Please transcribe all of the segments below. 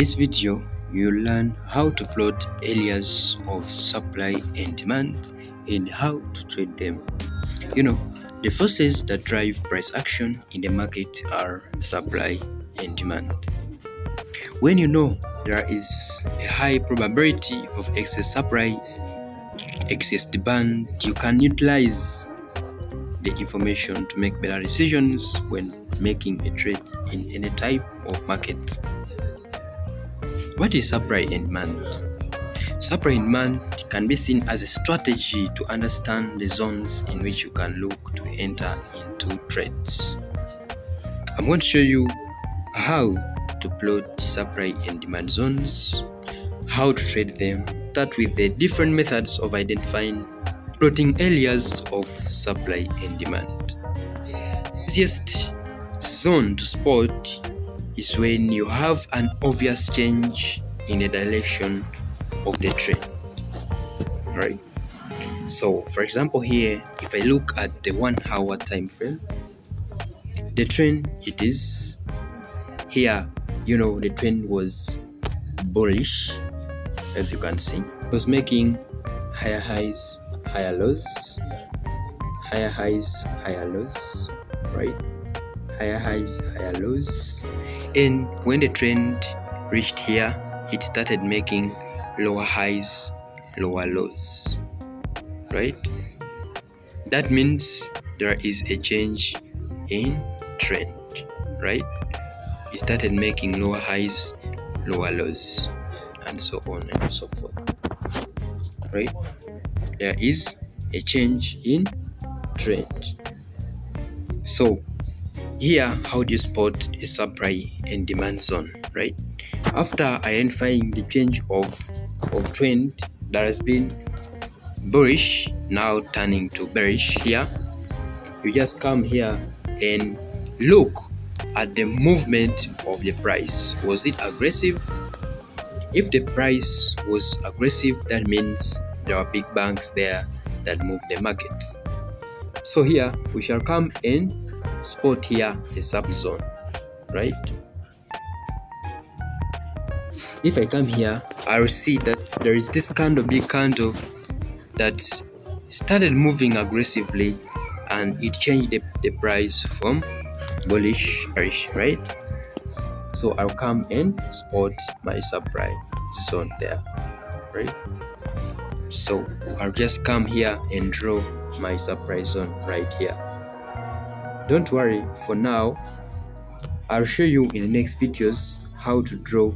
this video, you'll learn how to plot areas of supply and demand and how to trade them. The forces that drive price action in the market are supply and demand. When you know there is a high probability of excess supply, excess demand, you can utilize the information to make better decisions when making a trade in any type of market. What is supply and demand? Supply and demand can be seen as a strategy to understand the zones in which you can look to enter into trades. I'm going to show you how to plot supply and demand zones, how to trade them, start with the different methods of identifying plotting areas of supply and demand. The easiest zone to spot is when you have an obvious change in the direction of the trend. Right? So for example here, if I look at the 1 hour time frame, the trend it is here, the trend was bullish, as you can see. It was making higher highs, higher lows, higher highs, higher lows, right? Higher highs, higher lows. And when the trend reached here, it started making lower highs, lower lows, right? That means there is a change in trend, right? It started making lower highs, lower lows, and so on and so forth, right? There is a change in trend. So here, how do you spot a supply and demand zone, right? After identifying the change of trend that has been bullish, now turning to bearish here, you just come here and look at the movement of the price. Was it aggressive? If the price was aggressive, that means there are big banks there that move the market. So here we shall come and spot here a subzone, right? If I come here, I'll see that there is this kind of big candle that started moving aggressively and it changed the price from bullish bearish, right? So I'll come and spot my supply zone there, right? So I'll just come here and draw my supply zone right here. Don't worry, for now I'll show you in the next videos how to draw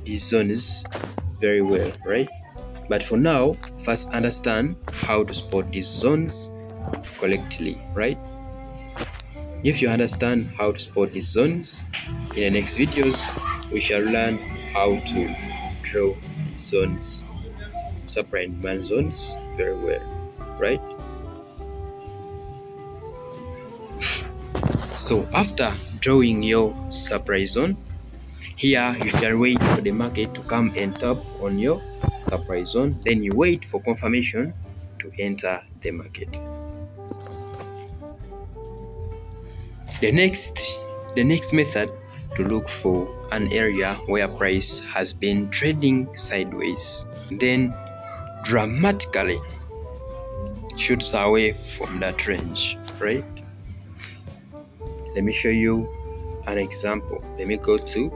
these zones very well, right? But for now, first understand how to spot these zones correctly, right? If you understand how to spot these zones, in the next videos we shall learn how to draw these zones, supply and demand zones, very well, right? So after drawing your supply zone, here you shall wait for the market to come and tap on your supply zone, then you wait for confirmation to enter the market. The next method to look for an area where price has been trading sideways, then dramatically shoots away from that range, right? Let me show you an example. Let me go to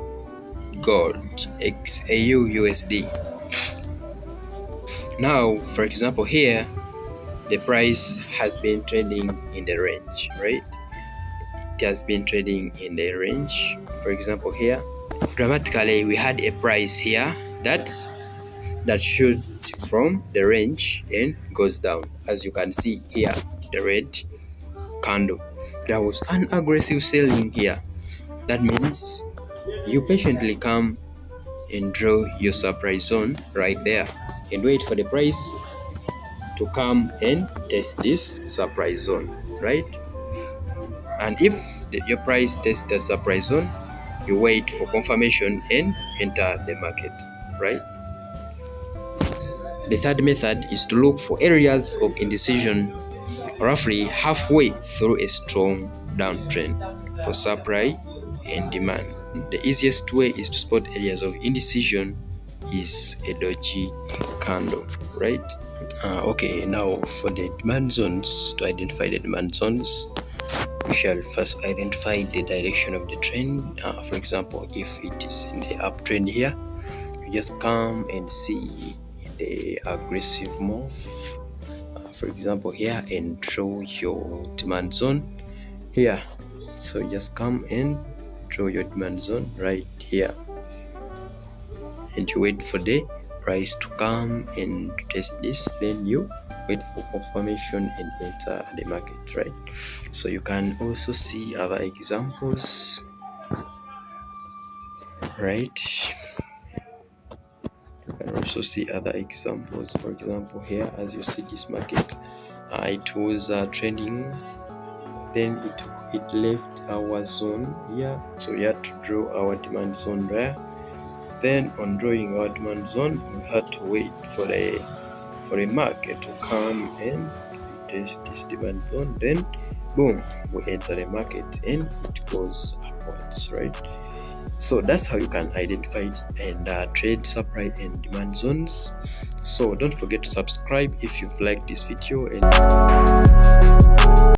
gold XAU USD. Now, for example, here the price has been trading in the range, right? It has been trading in the range. For example, here dramatically we had a price here that shoot from the range and goes down. As you can see here, the red candle, there was an aggressive selling here. That means you patiently come and draw your supply zone right there and wait for the price to come and test this supply zone, right? And if your price tests the supply zone, you wait for confirmation and enter the market, right? The third method is to look for areas of indecision roughly halfway through a strong downtrend for supply and demand. The easiest way is to spot areas of indecision is a doji candle, right? Okay, now for the demand zones, to identify the demand zones, we shall first identify the direction of the trend. For example, if it is in the uptrend here, you just come and see the aggressive move, for example here, and draw your demand zone here. So just come and draw your demand zone right here, and you wait for the price to come and test this, then you wait for confirmation and enter the market, right? So you can also see other examples, right? You can also see other examples. For example here, as you see this market, it was trending, then it left our zone here, so we had to draw our demand zone there. Then on drawing our demand zone, we had to wait for a market to come and test this demand zone, then boom, we enter the market and it goes upwards, right? So that's how you can identify and trade supply and demand zones. So don't forget to subscribe if you've liked this video, and